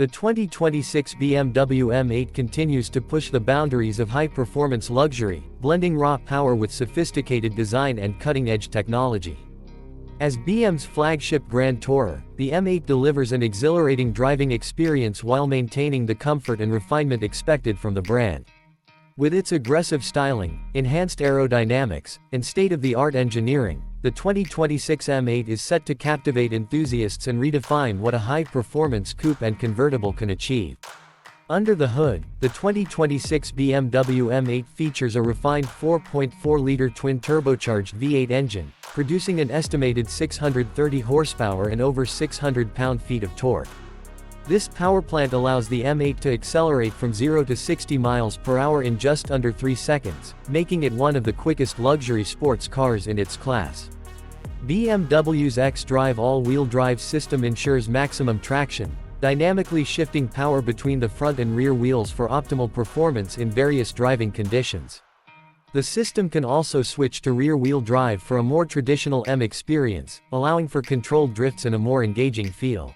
The 2026 BMW M8 continues to push the boundaries of high-performance luxury, blending raw power with sophisticated design and cutting-edge technology. As BM's flagship grand tourer, the M8 delivers an exhilarating driving experience while maintaining the comfort and refinement expected from the brand. With its aggressive styling, enhanced aerodynamics, and state-of-the-art engineering, the 2026 M8 is set to captivate enthusiasts and redefine what a high-performance coupe and convertible can achieve. Under the hood, the 2026 BMW M8 features a refined 4.4-liter twin-turbocharged V8 engine, producing an estimated 630 horsepower and over 600 pound-feet of torque. This power plant allows the M8 to accelerate from 0 to 60 miles per hour in just under 3 seconds, making it one of the quickest luxury sports cars in its class. BMW's xDrive all-wheel drive system ensures maximum traction, dynamically shifting power between the front and rear wheels for optimal performance in various driving conditions. The system can also switch to rear-wheel drive for a more traditional M experience, allowing for controlled drifts and a more engaging feel.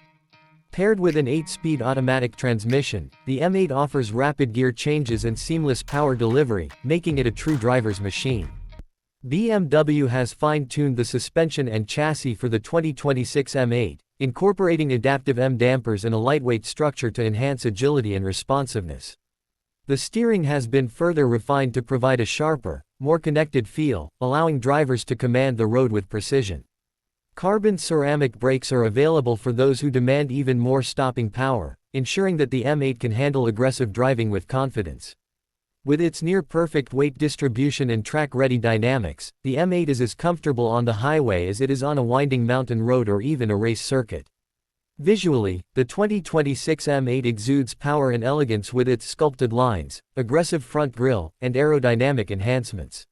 Paired with an 8-speed automatic transmission, the M8 offers rapid gear changes and seamless power delivery, making it a true driver's machine. BMW has fine-tuned the suspension and chassis for the 2026 M8, incorporating adaptive M dampers and a lightweight structure to enhance agility and responsiveness. The steering has been further refined to provide a sharper, more connected feel, allowing drivers to command the road with precision. Carbon ceramic brakes are available for those who demand even more stopping power, ensuring that the M8 can handle aggressive driving with confidence. With its near-perfect weight distribution and track-ready dynamics, the M8 is as comfortable on the highway as it is on a winding mountain road or even a race circuit. Visually, the 2026 M8 exudes power and elegance with its sculpted lines, aggressive front grille, and aerodynamic enhancements.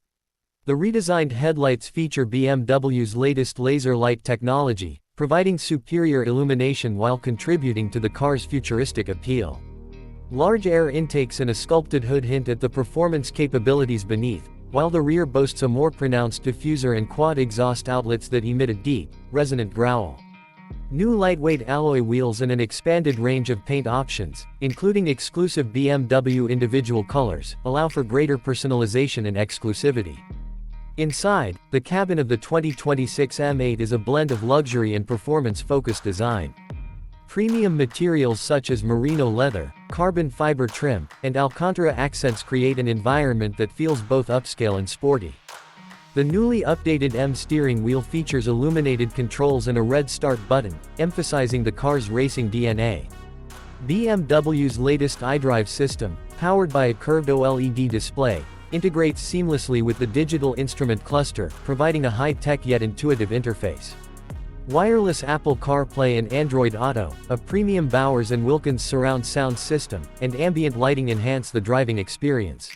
The redesigned headlights feature BMW's latest laser light technology, providing superior illumination while contributing to the car's futuristic appeal. Large air intakes and a sculpted hood hint at the performance capabilities beneath, while the rear boasts a more pronounced diffuser and quad exhaust outlets that emit a deep, resonant growl. New lightweight alloy wheels and an expanded range of paint options, including exclusive BMW individual colors, allow for greater personalization and exclusivity. Inside, the cabin of the 2026 M8 is a blend of luxury and performance-focused design. Premium materials such as Merino leather, carbon fiber trim, and Alcantara accents create an environment that feels both upscale and sporty. The newly updated M steering wheel features illuminated controls and a red start button, emphasizing the car's racing DNA. BMW's latest iDrive system, powered by a curved OLED display, integrates seamlessly with the digital instrument cluster, providing a high-tech yet intuitive interface. Wireless Apple CarPlay and Android Auto, a premium Bowers Wilkins surround sound system, and ambient lighting enhance the driving experience.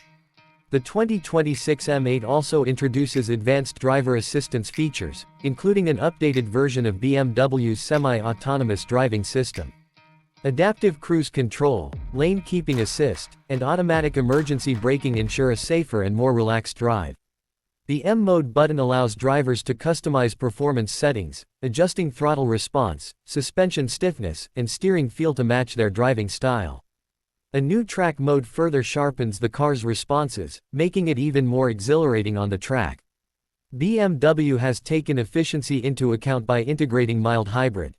The 2026 M8 also introduces advanced driver assistance features, including an updated version of BMW's semi-autonomous driving system. Adaptive cruise control, lane keeping assist, and automatic emergency braking ensure a safer and more relaxed drive. The M Mode button allows drivers to customize performance settings, adjusting throttle response, suspension stiffness, and steering feel to match their driving style. A new track mode further sharpens the car's responses, making it even more exhilarating on the track. BMW has taken efficiency into account by integrating mild hybrid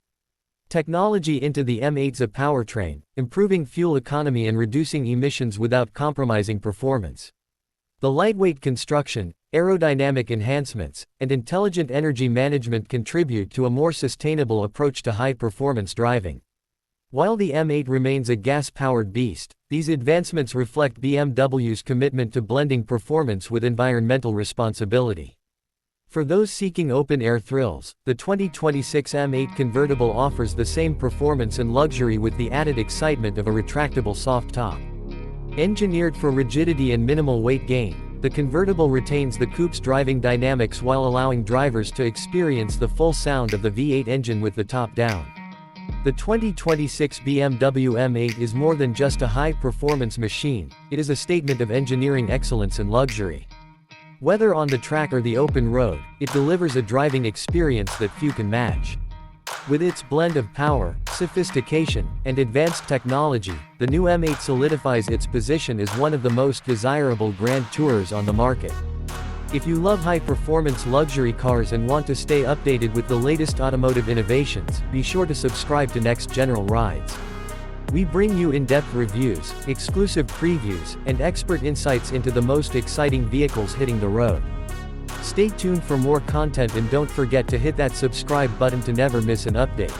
technology into the M8's powertrain, improving fuel economy and reducing emissions without compromising performance. The lightweight construction, aerodynamic enhancements, and intelligent energy management contribute to a more sustainable approach to high-performance driving. While the M8 remains a gas-powered beast, these advancements reflect BMW's commitment to blending performance with environmental responsibility. For those seeking open-air thrills, the 2026 M8 convertible offers the same performance and luxury with the added excitement of a retractable soft top. Engineered for rigidity and minimal weight gain, the convertible retains the coupe's driving dynamics while allowing drivers to experience the full sound of the V8 engine with the top down. The 2026 BMW M8 is more than just a high-performance machine, it is a statement of engineering excellence and luxury. Whether on the track or the open road, it delivers a driving experience that few can match. With its blend of power, sophistication, and advanced technology, the new M8 solidifies its position as one of the most desirable Grand Tourers on the market. If you love high-performance luxury cars and want to stay updated with the latest automotive innovations, be sure to subscribe to Next General Rides. We bring you in-depth reviews, exclusive previews, and expert insights into the most exciting vehicles hitting the road. Stay tuned for more content and don't forget to hit that subscribe button to never miss an update.